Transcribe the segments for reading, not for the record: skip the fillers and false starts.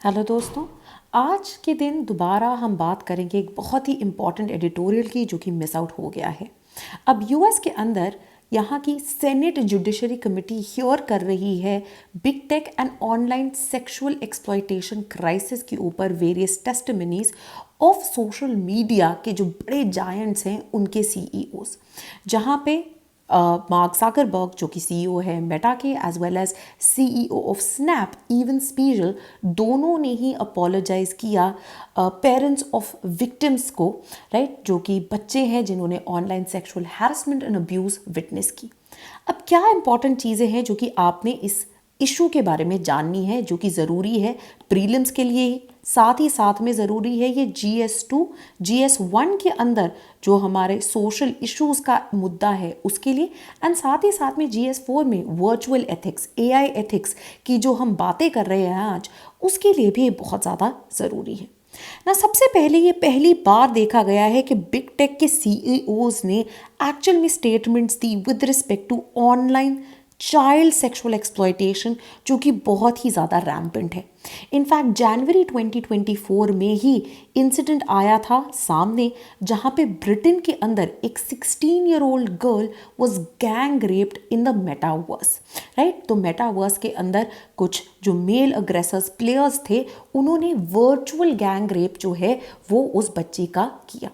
Hello दोस्तों। आज के दिन दोबारा हम बात करेंगे एक बहुत ही इम्पॉर्टेंट एडिटोरियल की जो कि मिस आउट हो गया है। अब यूएस के अंदर यहाँ की सेनेट जुडिशरी कमेटी हियर कर रही है big tech and online sexual exploitation crisis के ऊपर various testimonies of social media के जो बड़े जायंट्स हैं उनके सीईओज, जहाँ पे मार्क ज़करबर्ग जो कि सीईओ है मेटा के as well as CEO of Snap Evan Spiegel, दोनों ने ही अपोलोजाइज किया पेरेंट्स ऑफ विक्टिम्स को, राइट, जो कि बच्चे हैं जिन्होंने online sexual harassment and abuse witness की। अब क्या इंपॉर्टेंट चीज़ें हैं जो कि आपने इस इशू के बारे में जाननी है, जो कि ज़रूरी है प्रीलिम्स के लिए ही, साथ ही साथ में ज़रूरी है ये GS2 GS1 के अंदर जो हमारे सोशल इश्यूज़ का मुद्दा है उसके लिए, एंड साथ ही साथ में GS4 में वर्चुअल एथिक्स, AI एथिक्स की जो हम बातें कर रहे हैं आज, उसके लिए भी ये बहुत ज़्यादा ज़रूरी है ना। सबसे पहले ये पहली बार देखा गया है कि बिग टेक के CEOs ने एक्चुअल में स्टेटमेंट्स दी with respect to online child sexual exploitation, जो कि बहुत ही ज़्यादा रैम्पेंट है। इनफैक्ट जनवरी 2024 में ही इंसिडेंट आया था सामने, जहाँ पे ब्रिटेन के अंदर एक 16-year-old girl was gang raped in the metaverse, right. तो मेटावर्स के अंदर कुछ जो मेल अग्रेसर्स प्लेयर्स थे, उन्होंने वर्चुअल गैंग रेप जो है वो उस बच्ची का किया।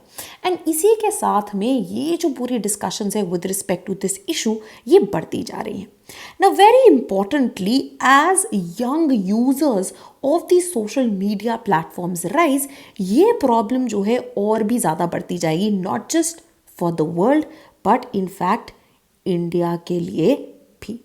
एंड इसी के साथ में ये जो पूरी डिस्कशंस है with respect to this issue, ये बढ़ती जा रही हैं। Now, very importantly, as young users of these social media platforms rise, ये प्रॉब्लम जो है और भी ज़्यादा बढ़ती जाएगी, not just for the world but in fact India के लिए भी,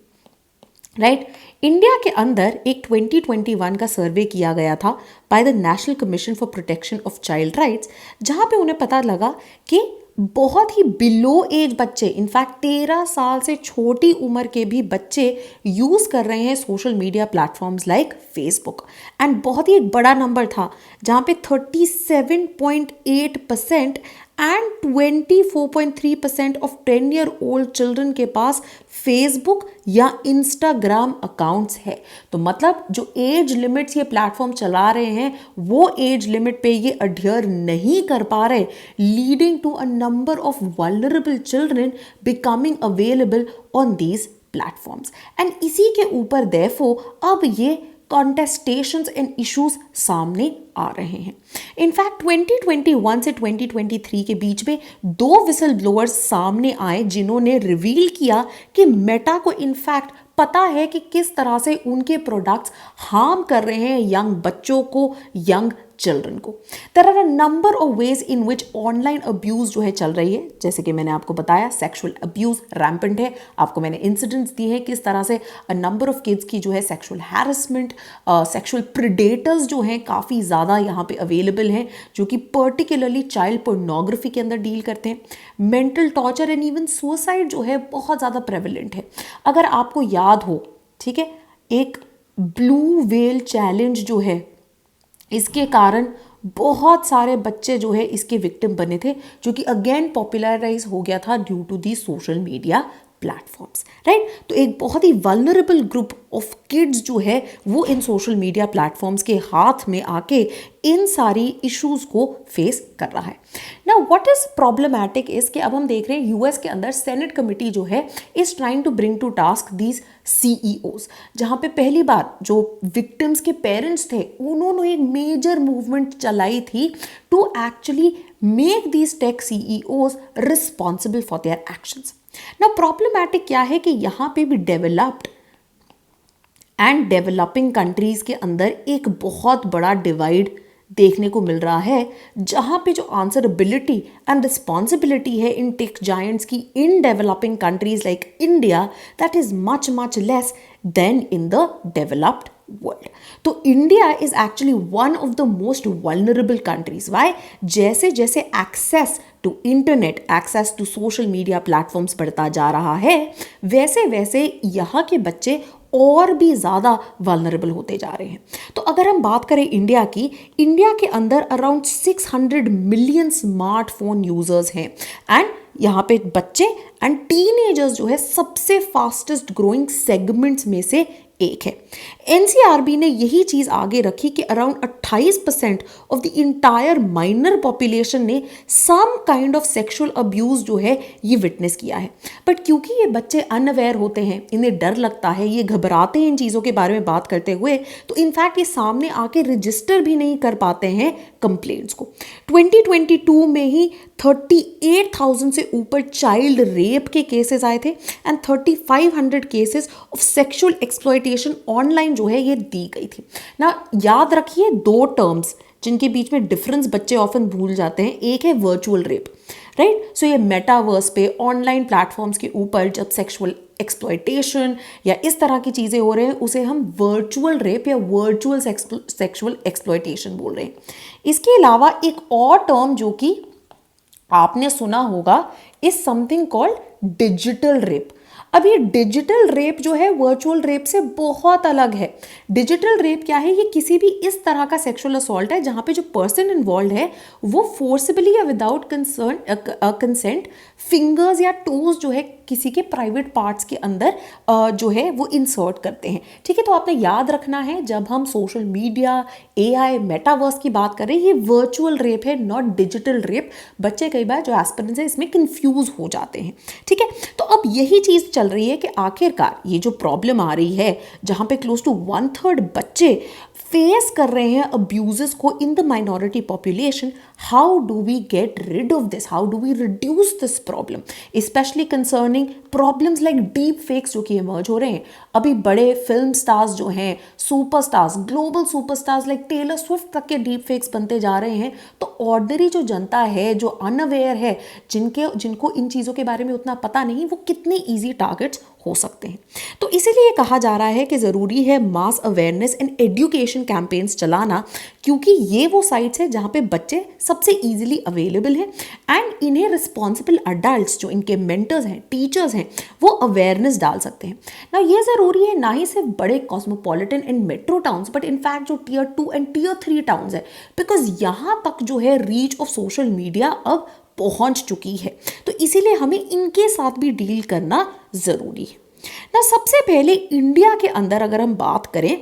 राइट। इंडिया के अंदर एक 2021 का सर्वे किया गया था by the national commission for protection of child rights, जहाँ पे उन्हें पता लगा कि बहुत ही बिलो एज बच्चे, इनफैक्ट 13 साल से छोटी उम्र के भी बच्चे यूज़ कर रहे हैं social media platforms like Facebook. And बहुत ही एक बड़ा नंबर था जहाँ पे 37.8% एंड 24.3% ऑफ 10-year-old चिल्ड्रन के पास फेसबुक या इंस्टाग्राम अकाउंट्स है। तो मतलब जो एज लिमिट्स ये प्लेटफॉर्म चला रहे हैं वो एज लिमिट पे ये अड्यर नहीं कर पा रहे, leading to a number of vulnerable children becoming available on these platforms. And इसी के ऊपर देयरफॉर अब ये कॉन्टेस्टेशंस एंड इश्यूज सामने आ रहे हैं। इनफैक्ट 2021 से 2023 के बीच में 2 विसल ब्लोअर्स सामने आए जिन्होंने रिवील किया कि मेटा को इनफैक्ट पता है कि किस तरह से उनके प्रोडक्ट्स हार्म कर रहे हैं यंग बच्चों को, यंग चिल्ड्रन को। There are a number of ways in which online abuse जो है चल रही है, जैसे कि मैंने आपको बताया सेक्सुअल अब्यूज़ रैम्पेंट है, आपको मैंने इंसिडेंट्स दिए हैं किस तरह से अ नंबर ऑफ किड्स की जो है सेक्सुअल हैरेसमेंट, सेक्सुअल प्रेडेटर्स जो हैं काफ़ी ज़्यादा यहाँ पे अवेलेबल हैं, जो कि पर्टिकुलरली चाइल्ड पोर्नोग्राफी के अंदर डील करते हैं। Mental torture and even suicide जो है बहुत ज़्यादा प्रेवलेंट है। अगर आपको याद हो, ठीक है, एक ब्लू व्हेल चैलेंज जो है, इसके कारण बहुत सारे बच्चे जो है इसके विक्टिम बने थे, जो कि अगेन पॉपुलराइज हो गया था due to the social media platforms, right. तो एक बहुत ही वल्नरेबल ग्रुप ऑफ किड्स जो है वो इन सोशल मीडिया प्लेटफॉर्म्स के हाथ में आके इन सारी इश्यूज को फेस कर रहा है। ना व्हाट इज प्रॉब्लमैटिक इज कि अब हम देख रहे हैं यूएस के अंदर सेनेट कमिटी जो है is trying to bring to task these CEOs, जहाँ पे पहली बार जो विक्टिम्स के पेरेंट्स थे उन्होंने एक मेजर मूवमेंट चलाई थी to actually make these tech CEOs responsible for their actions. ना प्रॉब्लमैटिक क्या है कि यहाँ पे भी डेवलप्ड एंड डेवलपिंग कंट्रीज के अंदर एक बहुत बड़ा डिवाइड देखने को मिल रहा है, जहां पे जो आंसरेबिलिटी एंड रिस्पॉन्सिबिलिटी है इन टेक जायंट्स की in developing countries like India, that is much much less than in the developed world. तो India is actually one of the most vulnerable countries. Why? जैसे जैसे access to internet, access to social media platforms बढ़ता जा रहा है, वैसे वैसे यहाँ के बच्चे और भी ज़्यादा वल्नरेबल होते जा रहे हैं। तो अगर हम बात करें इंडिया की, इंडिया के अंदर अराउंड 600 मिलियन स्मार्टफोन यूजर्स हैं एंड यहाँ पे बच्चे एंड टीनेजर्स जो है सबसे फास्टेस्ट ग्रोइंग सेगमेंट्स में से एक है। एनसीआरबी ने यही चीज आगे रखी कि around 28% of the entire minor population ने some kind of sexual abuse जो है ये विटनेस किया है। बट क्योंकि ये बच्चे अनअवेयर होते हैं, इन्हें डर लगता है, ये घबराते हैं इन चीज़ों के बारे में बात करते हुए, तो इनफैक्ट ये सामने आके रजिस्टर भी नहीं कर पाते हैं कंप्लेंट्स को। 2022 में ही 38,000 से ऊपर चाइल्ड रेप के केसेस आए थे and 3,500 cases of sexual exploitation online जो है ये दी गई थी ना। याद रखिए दो टर्म्स जिनके बीच में डिफरेंस बच्चे ऑफन भूल जाते हैं, एक है वर्चुअल रेप, राइट। सो ये मेटावर्स पे ऑनलाइन प्लेटफॉर्म्स के ऊपर जब सेक्सुअल एक्सप्लॉयटेशन या इस तरह की चीज़ें हो रहे हैं उसे हम वर्चुअल रेप या वर्चुअल सेक्सुअल एक्सप्लॉयटेशन बोल रहे हैं। इसके अलावा एक और टर्म जो कि आपने सुना होगा is something called digital rape. अब ये डिजिटल रेप जो है वर्चुअल रेप से बहुत अलग है। डिजिटल रेप क्या है? ये किसी भी इस तरह का सेक्सुअल असॉल्ट है जहां पे जो पर्सन इन्वॉल्व है वो फोर्सिबली या विदाउट कंसेंट फिंगर्स या टोज जो है किसी के प्राइवेट पार्ट्स के अंदर जो है वो इंसर्ट करते हैं। ठीक है, तो आपने याद रखना है जब हम सोशल मीडिया, एआई, मेटावर्स की बात कर रहे हैं, ये वर्चुअल रेप है, नॉट डिजिटल रेप। बच्चे कई बार जो एस्पिरेंट्स है इसमें कंफ्यूज हो जाते हैं। ठीक है, तो अब यही चीज़ चल रही है कि आखिरकार ये जो प्रॉब्लम आ रही है जहाँ पे क्लोज टू 1/3 बच्चे फेस कर रहे हैं अब्यूजेस को in the minority population, how do we get rid of this, how do we reduce this problem, specially concerning problems like deep fakes जो कि इमर्ज हो रहे हैं। अभी बड़े फिल्म स्टार्स जो हैं, superstars, global superstars like Taylor Swift तक के डीप फेक्स बनते जा रहे हैं। तो ऑर्डिनरी जो जनता है, जो अनअवेयर है, जिनको इन चीज़ों के बारे में उतना पता नहीं, वो कितने ईजी टारगेट्स हो सकते हैं। तो इसीलिए कहा जा रहा है कि ज़रूरी है मास अवेयरनेस एंड एजुकेशन कैंपेन्स चलाना, क्योंकि ये वो साइट्स हैं जहाँ पे बच्चे सबसे इजीली अवेलेबल हैं एंड इन्हें रिस्पॉन्सिबल अडल्ट्स जो इनके मेंटर्स हैं, टीचर्स हैं, वो अवेयरनेस डाल सकते हैं ना। ये ज़रूरी है ना ही सिर्फ बड़े cosmopolitan and metro towns, but in fact जो Tier 2 एंड Tier 3 टाउन्स है, बिकॉज यहाँ तक जो है रीच ऑफ सोशल मीडिया अब पहुंच चुकी है। तो इसीलिए हमें इनके साथ भी डील करना ज़रूरी है ना। सबसे पहले इंडिया के अंदर अगर हम बात करें,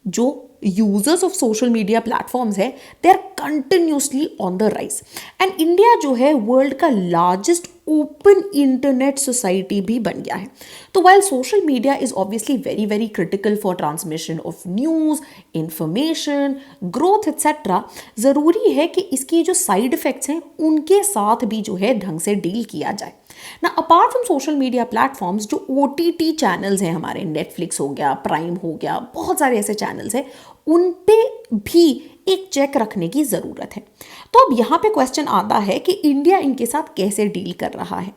जो users of social media platforms है, they are continuously on the rise and India जो है वर्ल्ड का लार्जेस्ट ओपन इंटरनेट सोसाइटी भी बन गया है। तो while social media is obviously very very critical for transmission of news, information, growth etcetera, ज़रूरी है कि इसकी जो साइड इफ़ेक्ट्स हैं उनके साथ भी जो है ढंग से डील किया जाए ना। Apart from social media platforms, जो OTT चैनल्स हैं हमारे, नेटफ्लिक्स हो गया, प्राइम हो गया, बहुत सारे ऐसे चैनल्स हैं, उन पे भी एक चेक रखने की ज़रूरत है। तो अब यहाँ पे क्वेश्चन आता है कि इंडिया इनके साथ कैसे डील कर रहा है।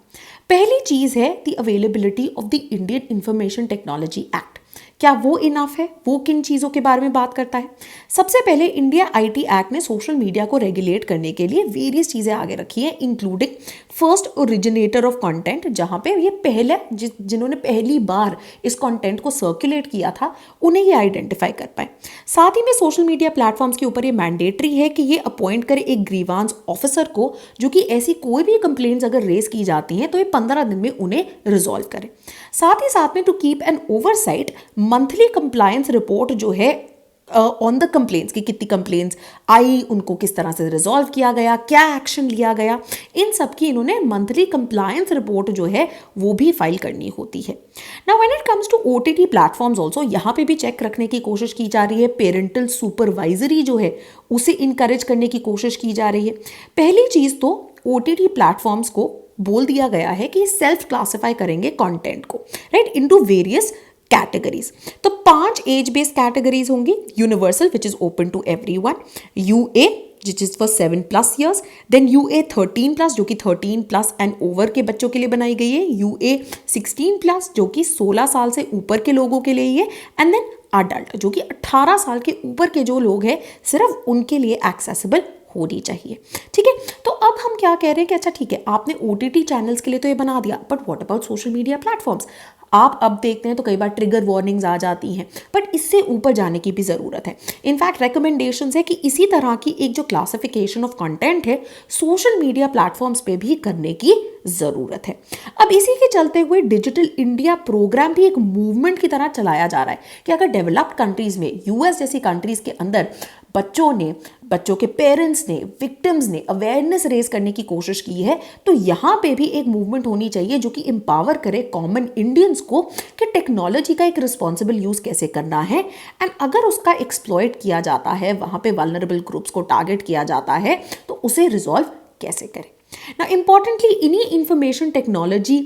पहली चीज़ है the availability of the Indian information technology act. क्या वो इनफ है? वो किन चीज़ों के बारे में बात करता है? सबसे पहले इंडिया IT एक्ट ने सोशल मीडिया को रेगुलेट करने के लिए वेरियस चीज़ें आगे रखी है, including first originator of content, जहाँ पे ये पहले जिन्होंने पहली बार इस कंटेंट को सर्कुलेट किया था उन्हें ये आइडेंटिफाई कर पाए। साथ ही में सोशल मीडिया प्लेटफॉर्म्स के ऊपर ये मैंडेटरी है कि ये अपॉइंट करे एक ग्रीवांस ऑफिसर को, जो कि ऐसी कोई भी कंप्लेंट्स अगर रेज की जाती हैं तो ये 15 दिन में उन्हें रिजॉल्व करे। साथ ही साथ में to keep an oversight, monthly compliance report जो है ऑन द कंप्लेंट्स, कि कितनी कंप्लेंट्स आई, उनको किस तरह से रिजॉल्व किया गया, क्या एक्शन लिया गया, इन सब की इन्होंने मंथली कंप्लायंस रिपोर्ट जो है वो भी फाइल करनी होती है। Now when it comes to OTT platforms also, यहाँ पे भी चेक रखने की कोशिश की जा रही है। पेरेंटल सुपरवाइजरी जो है उसे इनकरेज करने की कोशिश की जा रही है। पहली चीज़ तो OTT प्लेटफॉर्म्स को बोल दिया गया है कि सेल्फ क्लासिफाई करेंगे कंटेंट को, राइट, इनटू वेरियस कैटेगरीज। तो 5 एज बेस्ड कैटेगरीज होंगी। Universal which is open to everyone, UA which is for 7+ years, then UA 13+ जो कि 13+ एंड ओवर के बच्चों के लिए बनाई गई है, UA 16+ जो कि 16 साल से ऊपर के लोगों के लिए है, एंड देन अडल्ट जो कि 18 साल के ऊपर के जो लोग हैं सिर्फ उनके लिए एक्सेसिबल होनी चाहिए। ठीक है, तो अब हम क्या कह रहे हैं कि अच्छा ठीक है, आपने OTT चैनल्स के लिए तो ये बना दिया, but what about social media platforms? आप अब देखते हैं तो कई बार ट्रिगर वार्निंग्स आ जाती हैं, बट इससे ऊपर जाने की भी ज़रूरत है। इनफैक्ट रिकमेंडेशंस है कि इसी तरह की एक जो क्लासिफिकेशन ऑफ कंटेंट है सोशल मीडिया प्लेटफॉर्म्स पे भी करने की ज़रूरत है। अब इसी के चलते हुए डिजिटल इंडिया प्रोग्राम भी एक मूवमेंट की तरह चलाया जा रहा है कि अगर डेवलप्ड कंट्रीज़ में, यूएस जैसी कंट्रीज़ के अंदर बच्चों के पेरेंट्स ने, विक्टिम्स ने अवेयरनेस रेज करने की कोशिश की है, तो यहाँ पे भी एक मूवमेंट होनी चाहिए जो कि एम्पावर करे कॉमन इंडियंस को कि टेक्नोलॉजी का एक रिस्पॉन्सिबल यूज़ कैसे करना है, एंड अगर उसका एक्सप्लॉइट किया जाता है, वहाँ पे वल्नरेबल ग्रुप्स को टारगेट किया जाता है, तो उसे रिजॉल्व कैसे करें। ना इंपॉर्टेंटली इन्हीं इंफॉर्मेशन टेक्नोलॉजी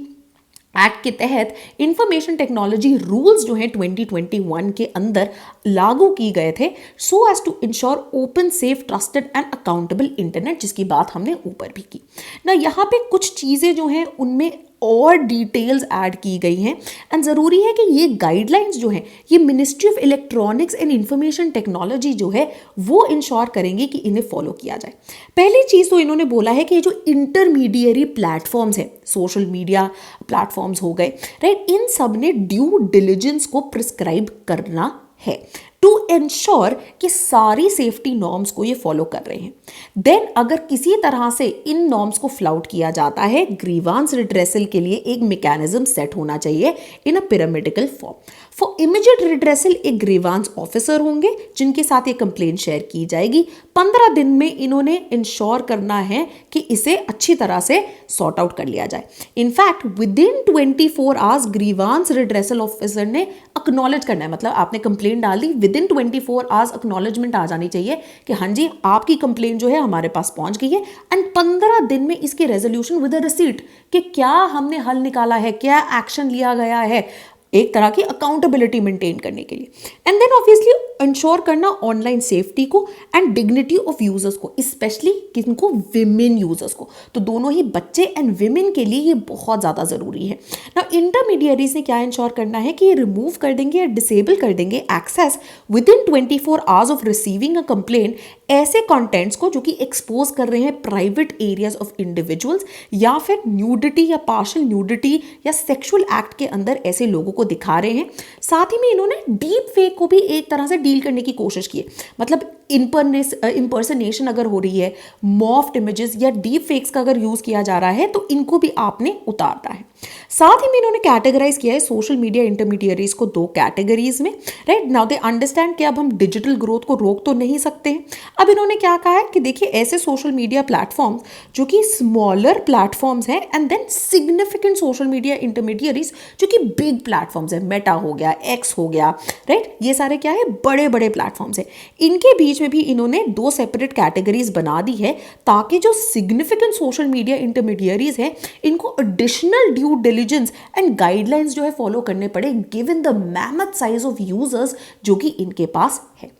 एक्ट के तहत इंफॉर्मेशन टेक्नोलॉजी रूल्स जो हैं 2021 के अंदर लागू की गए थे, so as to ensure open, safe, trusted and accountable internet, जिसकी बात हमने ऊपर भी की ना। यहाँ पे कुछ चीज़ें जो हैं उनमें और डिटेल्स ऐड की गई हैं, एंड ज़रूरी है कि ये गाइडलाइंस जो हैं ये ministry of electronics and information technology जो है वो इंश्योर करेंगे कि इन्हें फॉलो किया जाए। पहली चीज़ तो इन्होंने बोला है कि ये जो इंटरमीडिएरी प्लेटफॉर्म्स हैं, सोशल मीडिया प्लेटफॉर्म्स हो गए, राइट, इन सब ने ड्यू डिलिजेंस को प्रिस्क्राइब करना है टू एंश्योर कि सारी सेफ्टी नॉर्म्स को ये फॉलो कर रहे हैं। देन अगर किसी तरह से इन नॉर्म्स को फ्लाउट किया जाता है, ग्रीवांस रिड्रेसल के लिए एक मैकेनिज्म सेट होना चाहिए in a pyramidical form. For immediate redressal एक ग्रीवांस ऑफिसर होंगे जिनके साथ ये कंप्लेंट शेयर की जाएगी। 15 दिन में इन्होंने इंश्योर करना है कि इसे अच्छी तरह से सॉर्ट आउट कर लिया जाए। In fact with in 24 hours grievance redressal officer ने एक्नॉलेज करना है, मतलब आपने कंप्लेंट डाल दी, विद इन 24 आवर्स एक्नॉलेजमेंट आ जानी चाहिए कि हाँ जी आपकी कंप्लेंट जो है हमारे पास पहुंच गई है, एंड 15 दिन में इसकी रेजोल्यूशन विद अ रिसीट कि क्या हमने हल निकाला है, क्या एक्शन लिया गया है, एक तरह की अकाउंटेबिलिटी मेंटेन करने के लिए। एंड देन ऑब्वियसली इंश्योर करना ऑनलाइन सेफ्टी को एंड डिग्निटी ऑफ यूजर्स को, स्पेशली किनको, विमेन यूजर्स को, तो दोनों ही बच्चे एंड विमेन के लिए ये बहुत ज़्यादा ज़रूरी है ना। इंटरमीडियरीज ने क्या इंश्योर करना है कि ये रिमूव कर देंगे या डिसेबल कर देंगे access within 24 hours of receiving a complaint ऐसे कंटेंट्स को जो कि एक्सपोज कर रहे हैं प्राइवेट एरियाज ऑफ इंडिविजुअल्स, या फिर न्यूडिटी या पार्शियल न्यूडिटी या सेक्सुअल एक्ट के अंदर ऐसे लोगों को दिखा रहे हैं। साथ ही में इन्होंने डीप फेक को भी एक तरह से डील करने की कोशिश की है, मतलब इम्पर्सनेशन अगर हो रही है, मॉफ्ड इमेजेस या डीप फेक्स का अगर यूज किया जा रहा है तो इनको भी आपने उतारना है। साथ ही में इन्होंने कैटेगराइज किया है सोशल मीडिया इंटरमीडियरीज को 2 कैटेगरीज में, राइट। नाउ दे अंडरस्टैंड कि अब हम डिजिटल ग्रोथ को रोक तो नहीं सकते हैं। अब इन्होंने क्या कहा है कि देखिए ऐसे सोशल मीडिया प्लेटफॉर्म्स जो कि स्मॉलर प्लेटफॉर्म्स हैं, and then significant social media intermediaries जो कि बिग प्लेटफॉर्म्स है, मेटा हो गया, एक्स हो गया, राइट, ये सारे क्या है, बड़े बड़े प्लेटफॉर्म्स है। इनके बीच में भी इन्होंने 2 सेपरेट कैटेगरीज बना दी है ताकि जो सिग्निफिकेंट सोशल मीडिया इंटरमीडियरीज है इनको additional due diligence and guidelines जो है फॉलो करने पड़े given the mammoth size of users जो कि इनके पास है।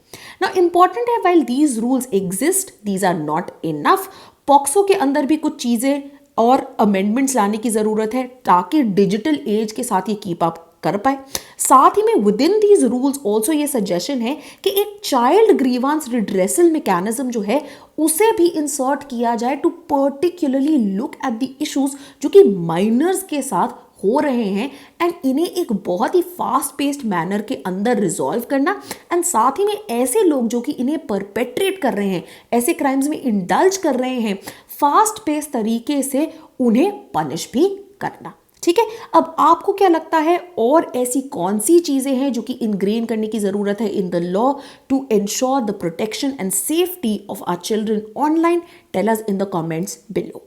Now important है while these rules exist, these are not enough। POCSO के अंदर भी कुछ चीज़ें और अमेंडमेंट्स लाने की ज़रूरत है ताकि डिजिटल एज के साथ ये कीप अप कर पाए। साथ ही में with in these rules also ये सजेशन है कि एक चाइल्ड ग्रीवांस रिड्रेसल मैकेनिज्म जो है उसे भी इंसर्ट किया जाए to particularly look at the issues जो कि माइनर्स के साथ हो रहे हैं, एंड इन्हें एक बहुत ही फास्ट पेस्ड मैनर के अंदर रिजॉल्व करना, एंड साथ ही में ऐसे लोग जो कि इन्हें परपेट्रेट कर रहे हैं, ऐसे क्राइम्स में इंडल्ज कर रहे हैं, फास्ट पेस्ड तरीके से उन्हें पनिश भी करना। ठीक है, अब आपको क्या लगता है और ऐसी कौन सी चीज़ें हैं जो कि इनग्रेन करने की ज़रूरत है in the law to ensure the protection and safety of our children online? Tell us in the comments below.